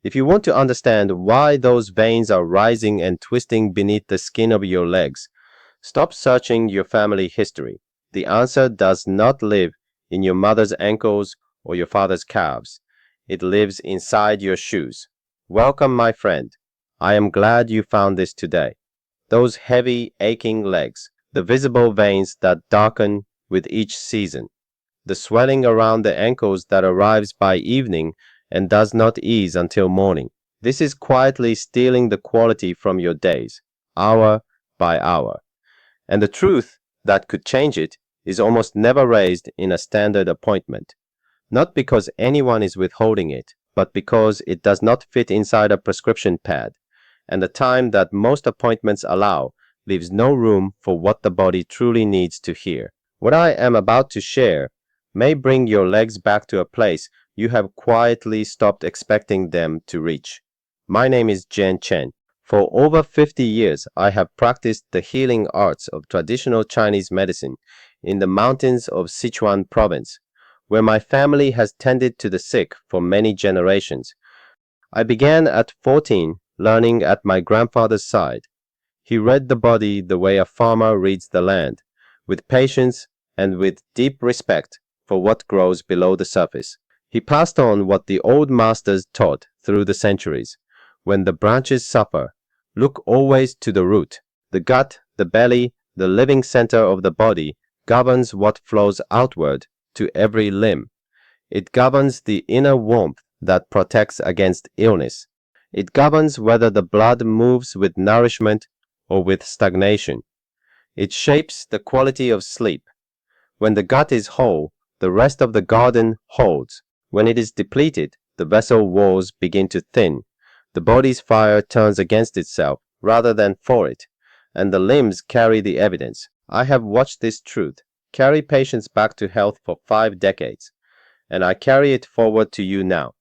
If you want to understand why those veins are rising and twisting beneath the skin of your legs, stop searching your family history. The answer does not live in your mother's ankles or your father's calves. It lives inside your shoes. Welcome, my friend. I am glad you found this today. Those heavy, aching legs, the visible veins that darken with each season, the swelling around the ankles that arrives by evening and does not ease until morning. This is quietly stealing the quality from your days, hour by hour. And the truth that could change it is almost never raised in a standard appointment. Not because anyone is withholding it, but because it does not fit inside a prescription pad, and the time that most appointments allow leaves no room for what the body truly needs to hear. What I am about to share may bring your legs back to a place you have quietly stopped expecting them to reach. My name is Chen. For over 50 years, I have practiced the healing arts of traditional Chinese medicine in the mountains of Sichuan province, where my family has tended to the sick for many generations. I began at 14, learning at my grandfather's side. He read the body the way a farmer reads the land, with patience and with deep respect for what grows below the surface. He passed on what the old masters taught through the centuries. When the branches suffer, look always to the root. The gut, the belly, the living center of the body governs what flows outward to every limb. It governs the inner warmth that protects against illness. It governs whether the blood moves with nourishment or with stagnation. It shapes the quality of sleep. When the gut is whole, the rest of the garden holds. When it is depleted, the vessel walls begin to thin. The body's fire turns against itself rather than for it, and the limbs carry the evidence. I have watched this truth carry patients back to health for 5 decades, and I carry it forward to you now.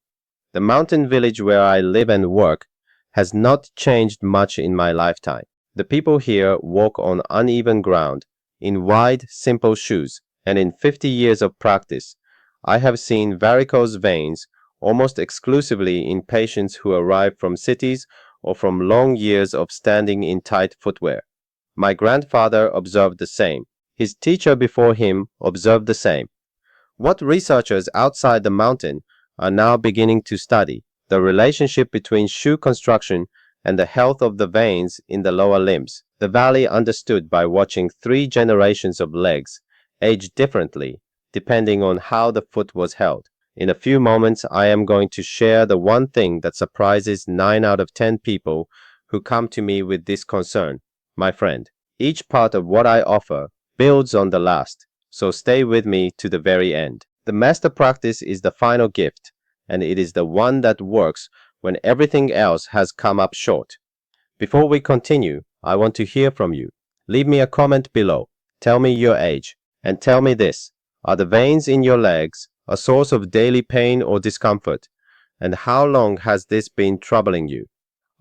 The mountain village where I live and work has not changed much in my lifetime. The people here walk on uneven ground, in wide, simple shoes, and in 50 years of practice, I have seen varicose veins almost exclusively in patients who arrive from cities or from long years of standing in tight footwear. My grandfather observed the same. His teacher before him observed the same. What researchers outside the mountain are now beginning to study, the relationship between shoe construction and the health of the veins in the lower limbs. The valley understood by watching 3 generations of legs age differently depending on how the foot was held. In a few moments, I am going to share the one thing that surprises 9 out of 10 people who come to me with this concern. My friend, each part of what I offer builds on the last, so stay with me to the very end. The master practice is the final gift, and it is the one that works when everything else has come up short. Before we continue, I want to hear from you. Leave me a comment below. Tell me your age, and tell me this. Are the veins in your legs a source of daily pain or discomfort? And how long has this been troubling you?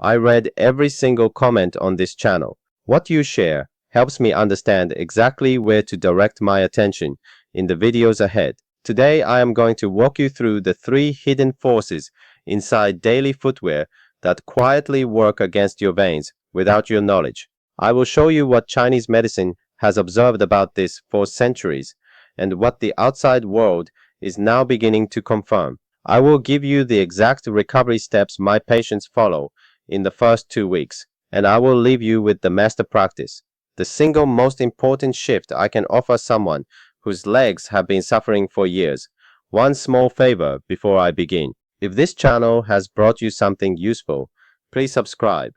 I read every single comment on this channel. What you share helps me understand exactly where to direct my attention in the videos ahead. Today I am going to walk you through the 3 hidden forces inside daily footwear that quietly work against your veins without your knowledge. I will show you what Chinese medicine has observed about this for centuries and what the outside world is now beginning to confirm. I will give you the exact recovery steps my patients follow in the first 2 weeks, and I will leave you with the master practice, the single most important shift I can offer someone whose legs have been suffering for years. One small favor before I begin. If this channel has brought you something useful, please subscribe.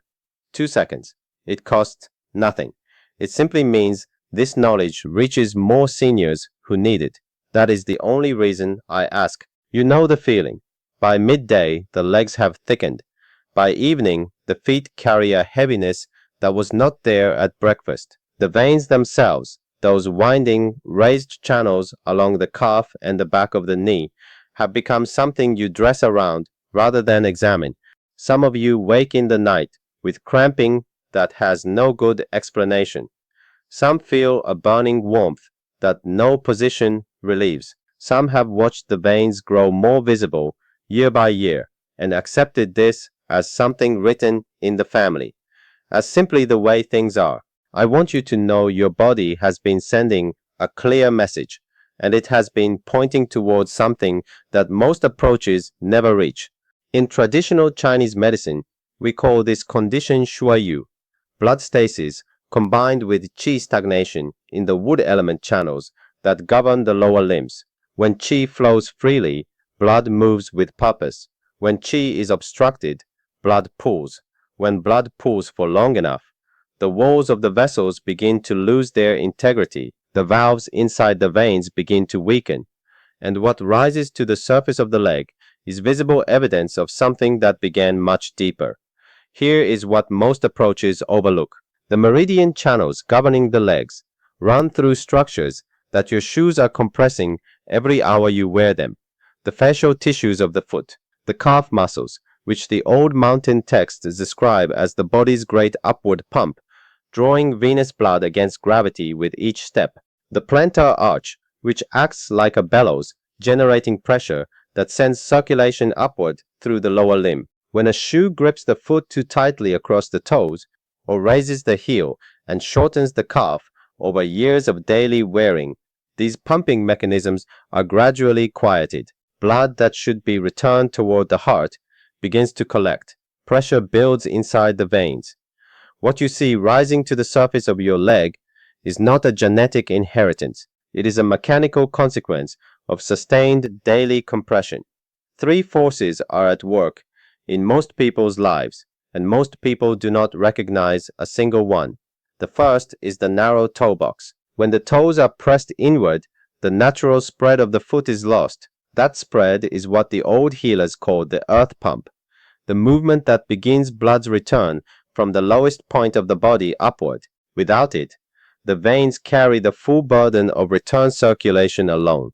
2 seconds. It costs nothing. It simply means this knowledge reaches more seniors who need it. That is the only reason I ask. You know the feeling. By midday, the legs have thickened. By evening, the feet carry a heaviness that was not there at breakfast. The veins themselves, those winding, raised channels along the calf and the back of the knee, have become something you dress around rather than examine. Some of you wake in the night with cramping that has no good explanation. Some feel a burning warmth that no position relieves. Some have watched the veins grow more visible year by year, and accepted this as something written in the family, as simply the way things are. I want you to know your body has been sending a clear message, and it has been pointing towards something that most approaches never reach. In traditional Chinese medicine, we call this condition shuayu, blood stasis combined with qi stagnation in the wood element channels that govern the lower limbs. When qi flows freely, blood moves with purpose. When qi is obstructed, blood pools. When blood pools for long enough, the walls of the vessels begin to lose their integrity, the valves inside the veins begin to weaken, and what rises to the surface of the leg is visible evidence of something that began much deeper. Here is what most approaches overlook. The meridian channels governing the legs run through structures that your shoes are compressing every hour you wear them. The fascial tissues of the foot, the calf muscles, which the old mountain texts describe as the body's great upward pump, drawing venous blood against gravity with each step. The plantar arch, which acts like a bellows, generating pressure that sends circulation upward through the lower limb. When a shoe grips the foot too tightly across the toes, or raises the heel and shortens the calf over years of daily wearing, these pumping mechanisms are gradually quieted. Blood that should be returned toward the heart begins to collect. Pressure builds inside the veins. What you see rising to the surface of your leg is not a genetic inheritance. It is a mechanical consequence of sustained daily compression. Three forces are at work in most people's lives, and most people do not recognize a single one. The first is the narrow toe box. When the toes are pressed inward, the natural spread of the foot is lost. That spread is what the old healers called the earth pump, the movement that begins blood's return from the lowest point of the body upward. Without it, the veins carry the full burden of return circulation alone,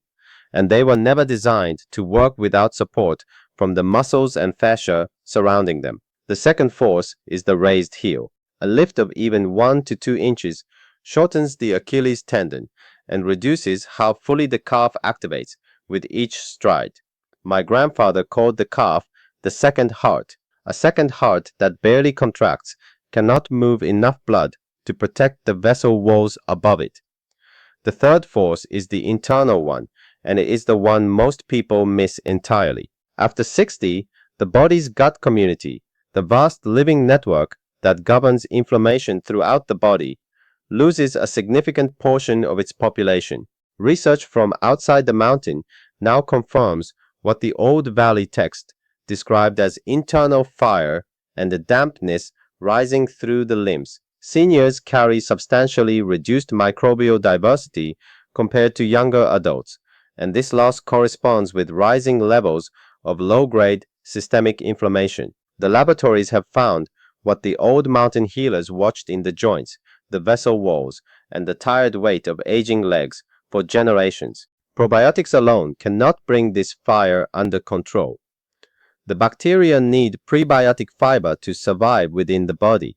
and they were never designed to work without support from the muscles and fascia surrounding them. The second force is the raised heel. A lift of even 1 to 2 inches shortens the Achilles tendon and reduces how fully the calf activates with each stride. My grandfather called the calf the second heart. A second heart that barely contracts cannot move enough blood to protect the vessel walls above it. The third force is the internal one, and it is the one most people miss entirely. After 60, the body's gut community, the vast living network that governs inflammation throughout the body, loses a significant portion of its population. Research from outside the mountain now confirms what the old valley text described as internal fire and the dampness rising through the limbs. Seniors carry substantially reduced microbial diversity compared to younger adults, and this loss corresponds with rising levels of low-grade systemic inflammation. The laboratories have found what the old mountain healers watched in the joints, the vessel walls, and the tired weight of aging legs for generations. Probiotics alone cannot bring this fire under control. The bacteria need prebiotic fiber to survive within the body,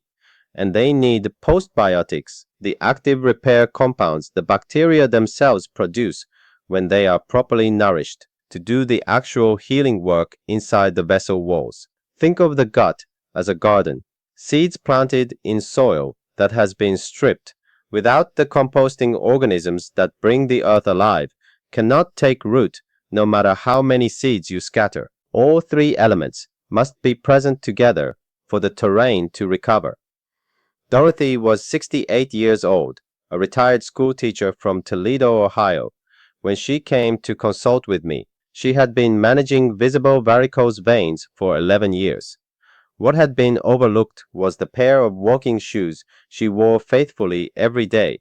and they need postbiotics, the active repair compounds the bacteria themselves produce when they are properly nourished, to do the actual healing work inside the vessel walls. Think of the gut as a garden. Seeds planted in soil that has been stripped, without the composting organisms that bring the earth alive, cannot take root no matter how many seeds you scatter. All three elements must be present together for the terrain to recover. Dorothy was 68 years old, a retired school teacher from Toledo, Ohio. When she came to consult with me, she had been managing visible varicose veins for 11 years. What had been overlooked was the pair of walking shoes she wore faithfully every day,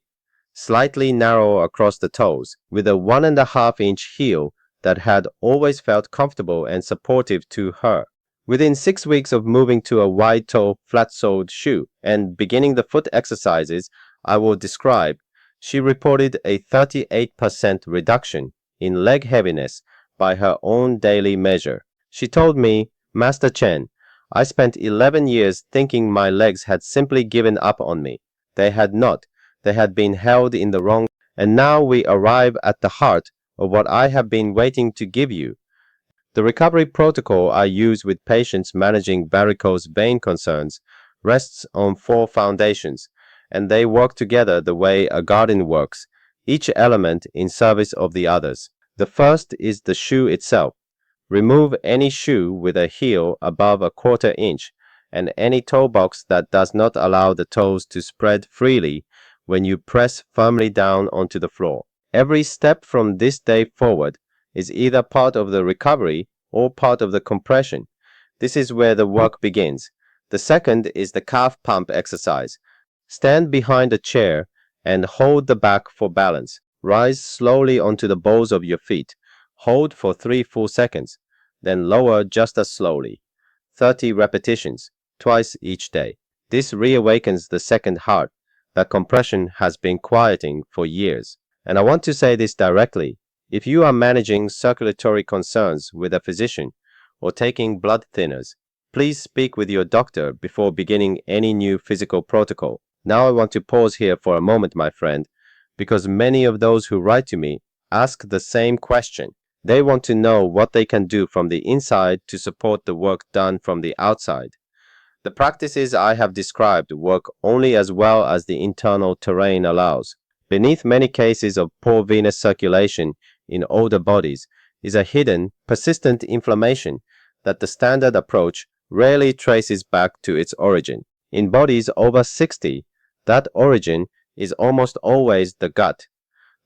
slightly narrow across the toes, with a 1.5-inch heel that had always felt comfortable and supportive to her. Within 6 weeks of moving to a wide-toe, flat-soled shoe and beginning the foot exercises I will describe, she reported a 38% reduction in leg heaviness by her own daily measure. She told me, "Master Chen, I spent 11 years thinking my legs had simply given up on me. They had not. They had been held in the wrong, and now we arrive at the heart of what I have been waiting to give you. The recovery protocol I use with patients managing varicose vein concerns rests on four foundations, and they work together the way a garden works, each element in service of the others. The first is the shoe itself. Remove any shoe with a heel above a quarter inch and any toe box that does not allow the toes to spread freely when you press firmly down onto the floor. Every step from this day forward is either part of the recovery or part of the compression. This is where the work begins. The second is the calf pump exercise. Stand behind a chair and hold the back for balance. Rise slowly onto the balls of your feet. Hold for 3 full seconds, then lower just as slowly. 30 repetitions, twice each day. This reawakens the second heart that compression has been quieting for years. And I want to say this directly. If you are managing circulatory concerns with a physician or taking blood thinners, please speak with your doctor before beginning any new physical protocol. Now I want to pause here for a moment, my friend, because many of those who write to me ask the same question. They want to know what they can do from the inside to support the work done from the outside. The practices I have described work only as well as the internal terrain allows. Beneath many cases of poor venous circulation in older bodies is a hidden, persistent inflammation that the standard approach rarely traces back to its origin. In bodies over 60, that origin is almost always the gut.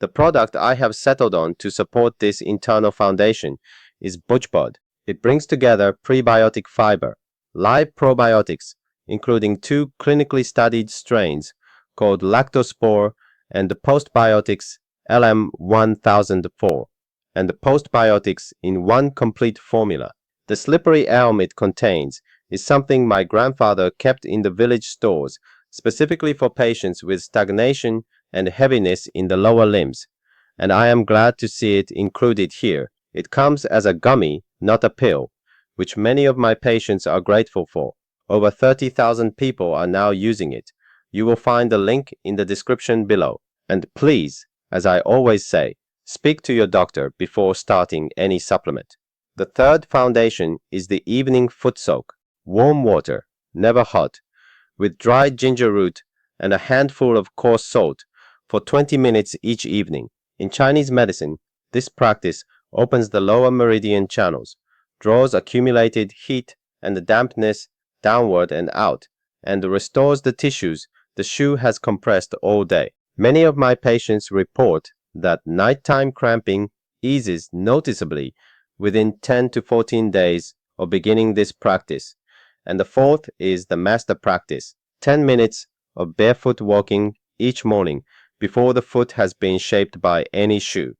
The product I have settled on to support this internal foundation is BoochBod. It brings together prebiotic fiber, live probiotics, including 2 clinically studied strains called lactospore and the postbiotics LM1004, and the postbiotics in one complete formula. The slippery elm it contains is something my grandfather kept in the village stores specifically for patients with stagnation and heaviness in the lower limbs, and I am glad to see it included here. It comes as a gummy, not a pill, which many of my patients are grateful for. Over 30,000 people are now using it. You will find the link in the description below. And please, as I always say, speak to your doctor before starting any supplement. The third foundation is the evening foot soak. Warm water, never hot, with dried ginger root and a handful of coarse salt for 20 minutes each evening. In Chinese medicine, this practice opens the lower meridian channels, draws accumulated heat and dampness downward and out, and restores the tissues the shoe has compressed all day. Many of my patients report that nighttime cramping eases noticeably within 10 to 14 days of beginning this practice. And the fourth is the master practice, 10 minutes of barefoot walking each morning before the foot has been shaped by any shoe.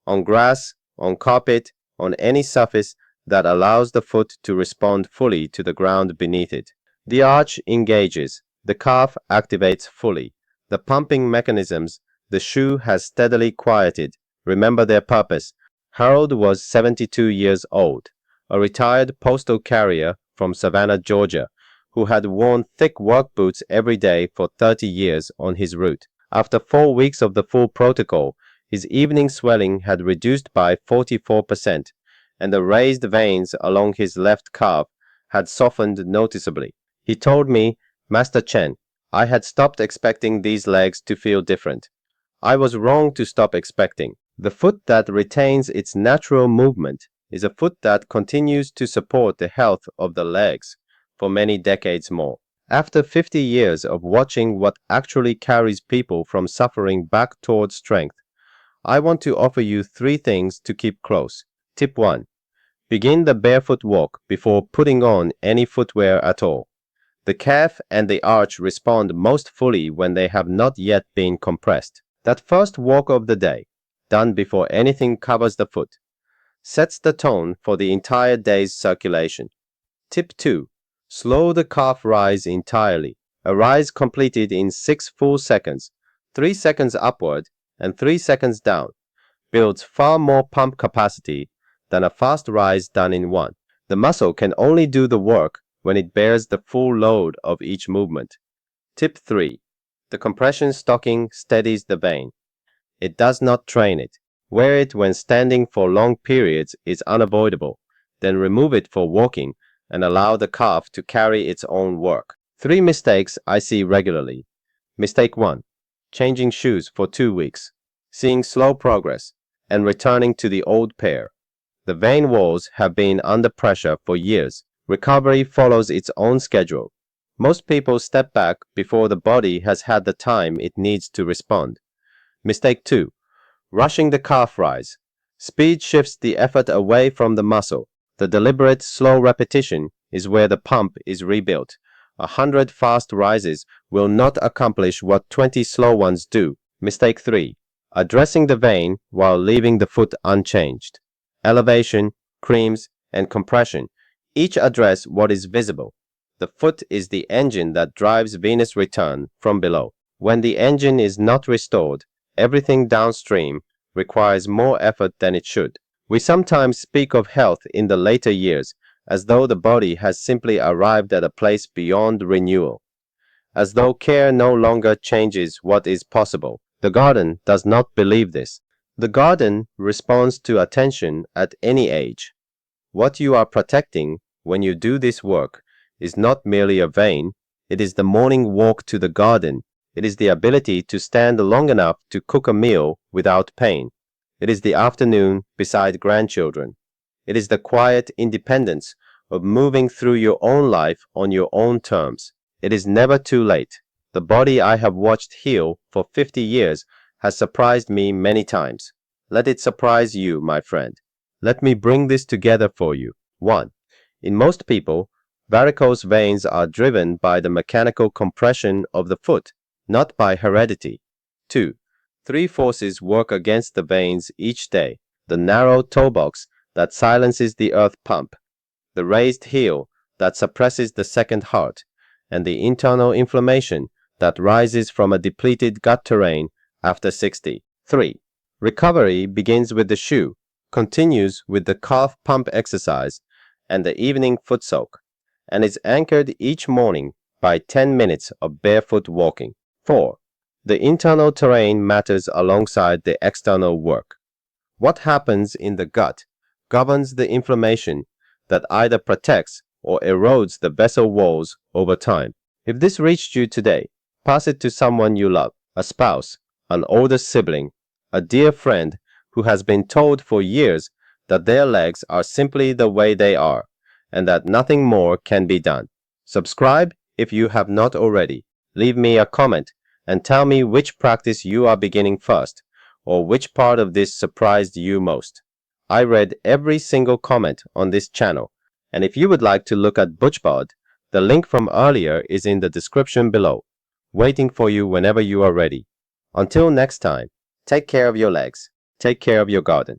On grass, on carpet, on any surface that allows the foot to respond fully to the ground beneath it. The arch engages, the calf activates fully. The pumping mechanisms the shoe has steadily quieted remember their purpose. Harold was 72 years old, a retired postal carrier from Savannah, Georgia, who had worn thick work boots every day for 30 years on his route. After 4 weeks of the full protocol, his evening swelling had reduced by 44%, and the raised veins along his left calf had softened noticeably. He told me, "Master Chen, I had stopped expecting these legs to feel different. I was wrong to stop expecting. The foot that retains its natural movement is a foot that continues to support the health of the legs for many decades more." After 50 years of watching what actually carries people from suffering back toward strength, I want to offer you 3 things to keep close. Tip 1. Begin the barefoot walk before putting on any footwear at all. The calf and the arch respond most fully when they have not yet been compressed. That first walk of the day, done before anything covers the foot, sets the tone for the entire day's circulation. Tip 2. Slow the calf rise entirely. A rise completed in 6 full seconds, 3 seconds upward and 3 seconds down, builds far more pump capacity than a fast rise done in 1. The muscle can only do the work when it bears the full load of each movement. Tip 3. The compression stocking steadies the vein. It does not train it. Wear it when standing for long periods is unavoidable. Then remove it for walking and allow the calf to carry its own work. 3 mistakes I see regularly. Mistake 1. Changing shoes for 2 weeks, seeing slow progress, and returning to the old pair. The vein walls have been under pressure for years. Recovery follows its own schedule. Most people step back before the body has had the time it needs to respond. Mistake 2. Rushing the calf rise. Speed shifts the effort away from the muscle. The deliberate, slow repetition is where the pump is rebuilt. 100 fast rises will not accomplish what 20 slow ones do. Mistake 3. Addressing the vein while leaving the foot unchanged. Elevation, creams, and compression each address what is visible. The foot is the engine that drives venous return from below. When the engine is not restored, everything downstream requires more effort than it should. We sometimes speak of health in the later years as though the body has simply arrived at a place beyond renewal, as though care no longer changes what is possible. The garden does not believe this. The garden responds to attention at any age. What you are protecting when you do this work is not merely a vein, it is the morning walk to the garden. It is the ability to stand long enough to cook a meal without pain. It is the afternoon beside grandchildren. It is the quiet independence of moving through your own life on your own terms. It is never too late. The body I have watched heal for 50 years has surprised me many times. Let it surprise you, my friend. Let me bring this together for you. 1. In most people, varicose veins are driven by the mechanical compression of the foot, not by heredity. 2. 3 forces work against the veins each day. The narrow toe box that silences the earth pump, the raised heel that suppresses the second heart, and the internal inflammation that rises from a depleted gut terrain after 60. 3. Recovery begins with the shoe, continues with the calf pump exercise and the evening foot soak, and is anchored each morning by 10 minutes of barefoot walking. 4. The internal terrain matters alongside the external work. What happens in the gut governs the inflammation that either protects or erodes the vessel walls over time. If this reached you today, pass it to someone you love, a spouse, an older sibling, a dear friend who has been told for years that their legs are simply the way they are and that nothing more can be done. Subscribe if you have not already. Leave me a comment and tell me which practice you are beginning first or which part of this surprised you most. I read every single comment on this channel, and if you would like to look at BoochBod, the link from earlier is in the description below, waiting for you whenever you are ready. Until next time, take care of your legs, take care of your garden.